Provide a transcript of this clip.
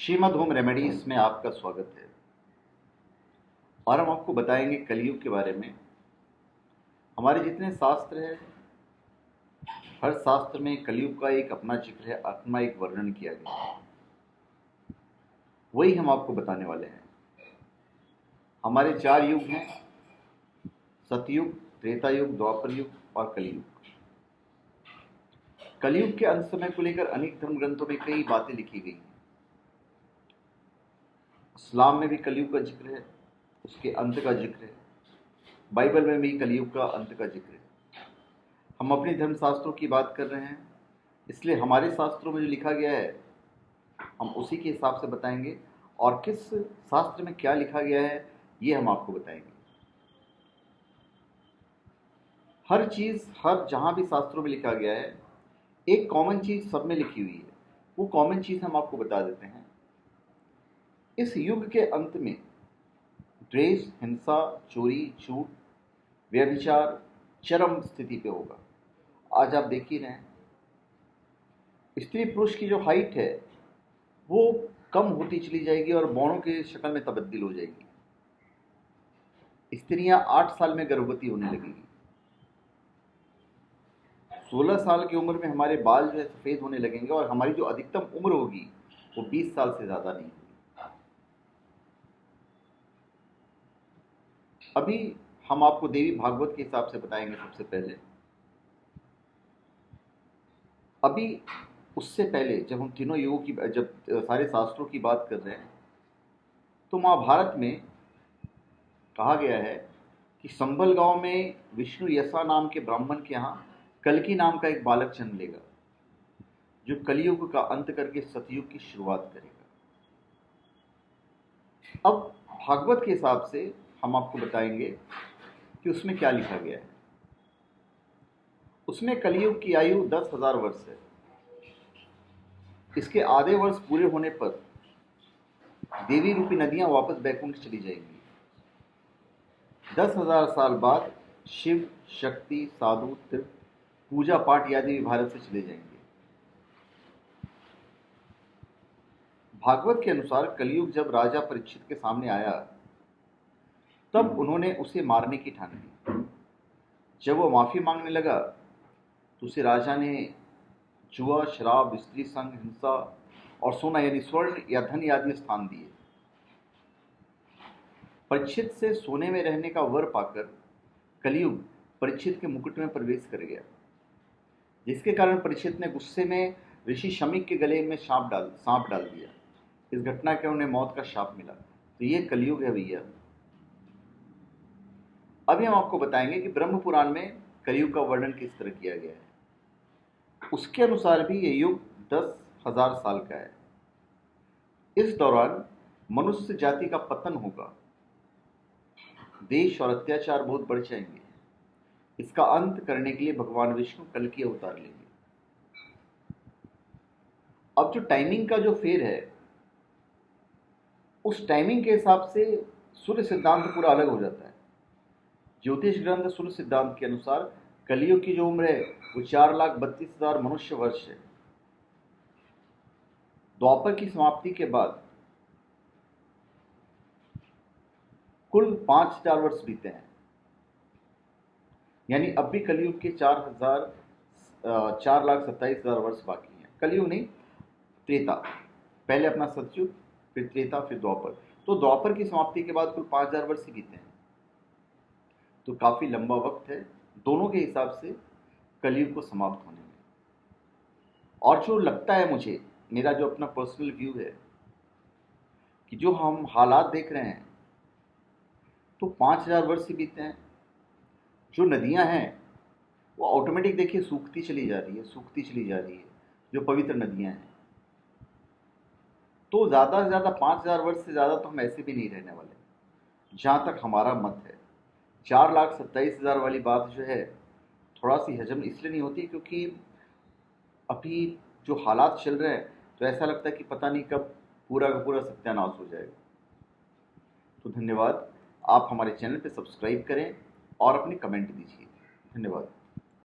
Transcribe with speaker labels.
Speaker 1: Shrimad home remedies में आपका स्वागत है। और हम आपको बताएंगे कलयुग के बारे में। हमारे जितने शास्त्र हैं, हर शास्त्र में कलयुग का एक अपना जिक्र है, अपना एक वर्णन किया गया है। वही हम आपको बताने वाले हैं। हमारे 4 युग हैं: सतयुग, त्रेता युग, द्वापर युग और कलयुग। कलयुग के अंत समय को लेकर अनेक धर्म ग्रंथों में कई बातें लिखी गई हैं। इस्लाम में भी कलयुग का जिक्र है, उसके अंत का जिक्र है। बाइबल में भी कलयुग का अंत का जिक्र है। हम अपने धर्म शास्त्रों की बात कर रहे हैं, इसलिए हमारे शास्त्रों में जो लिखा गया है हम उसी के हिसाब से बताएंगे, और किस शास्त्र में क्या लिखा गया है ये हम आपको बताएंगे। हर चीज़, हर जहाँ भी शास्त्रों में लिखा गया है, एक कॉमन चीज़ सब में लिखी हुई है। वो कॉमन चीज़ हम आपको बता देते हैं। इस युग के अंत में द्वेष, हिंसा, चोरी, झूठ, व्यभिचार चरम स्थिति पे होगा। आज आप देख ही रहे हैं, स्त्री पुरुष की जो हाइट है वो कम होती चली जाएगी और बौनों की शक्ल में तब्दील हो जाएगी। स्त्रियां 8 साल में गर्भवती होने लगेगी। 16 साल की उम्र में हमारे बाल जो है सफ़ेद होने लगेंगे, और हमारी जो अधिकतम उम्र होगी वो 20 साल से ज़्यादा नहीं होगी। अभी हम आपको देवी भागवत के हिसाब से बताएंगे। सबसे पहले, अभी उससे पहले जब हम तीनों युगों की, जब सारे शास्त्रों की बात कर रहे हैं, तो महाभारत में कहा गया है कि संभल गांव में विष्णु यशा नाम के ब्राह्मण के यहाँ कल्कि नाम का एक बालक जन्म लेगा, जो कलयुग का अंत करके सतयुग की शुरुआत करेगा। अब भागवत के हिसाब से हम आपको बताएंगे कि उसमें क्या लिखा गया है। उसमें कलयुग की आयु 10,000 वर्ष है। इसके आधे वर्ष पूरे होने पर देवी रूपी नदियां वापस बैकुंठ चली जाएंगी। 10,000 साल बाद शिव, शक्ति, साधु, तीर्थ, पूजा पाठ आदि भी भारत से चले जाएंगे। भागवत के अनुसार कलयुग जब राजा परीक्षित के सामने आया, तब उन्होंने उसे मारने की ठान ली। जब वो माफी मांगने लगा तो उसे राजा ने जुआ, शराब, स्त्री संग, हिंसा और सोना यानी स्वर्ण या धन आदि स्थान दिए। परीक्षित से सोने में रहने का वर पाकर कलयुग परीक्षित के मुकुट में प्रवेश कर गया, जिसके कारण परीक्षित ने गुस्से में ऋषि शमीक के गले में सांप डाल दिया। इस घटना के उन्हें मौत का शाप मिला। तो ये कलयुग है भैया। अभी हम आपको बताएंगे कि ब्रह्म पुराण में कलयुग का वर्णन किस तरह किया गया है। उसके अनुसार भी ये युग 10,000 साल का है। इस दौरान मनुष्य जाति का पतन होगा, देश और अत्याचार बहुत बढ़ जाएंगे। इसका अंत करने के लिए भगवान विष्णु कल्कि अवतार लेंगे। अब जो टाइमिंग का जो फेर है, उस टाइमिंग के हिसाब से सूर्य सिद्धांत पूरा अलग हो जाता है। ज्योतिष ग्रंथ सूर्य सिद्धांत के अनुसार कलयुग की जो उम्र है वो 4,32,000 मनुष्य वर्ष है। द्वापर की समाप्ति के बाद कुल 5,000 वर्ष बीते हैं। यानी अब भी कलयुग के 4,27,000 वर्ष बाकी हैं। कलयुग नहीं, त्रेता। पहले अपना सतयुग, फिर त्रेता, फिर द्वापर। तो द्वापर की समाप्ति के बाद कुल 5,000 वर्ष ही बीते हैं। तो काफी लंबा वक्त है दोनों के हिसाब से कलयुग को समाप्त होने में। और जो लगता है मुझे, मेरा जो अपना पर्सनल व्यू है, कि जो हम हालात देख रहे हैं तो 5,000 वर्ष ही बीते हैं। जो नदियां हैं वो ऑटोमेटिक देखिए सूखती चली जा रही है, सूखती चली जा रही है, जो पवित्र नदियां हैं। तो ज़्यादा से ज़्यादा 5,000 वर्ष से ज़्यादा तो हम ऐसे भी नहीं रहने वाले, जहाँ तक हमारा मत है। 4,27,000 वाली बात जो है थोड़ा सी हजम इसलिए नहीं होती क्योंकि अभी जो हालात चल रहे हैं, तो ऐसा लगता है कि पता नहीं कब पूरा का पूरा सत्यानाश हो जाएगा। तो धन्यवाद। आप हमारे चैनल पे सब्सक्राइब करें और अपने कमेंट दीजिए। धन्यवाद।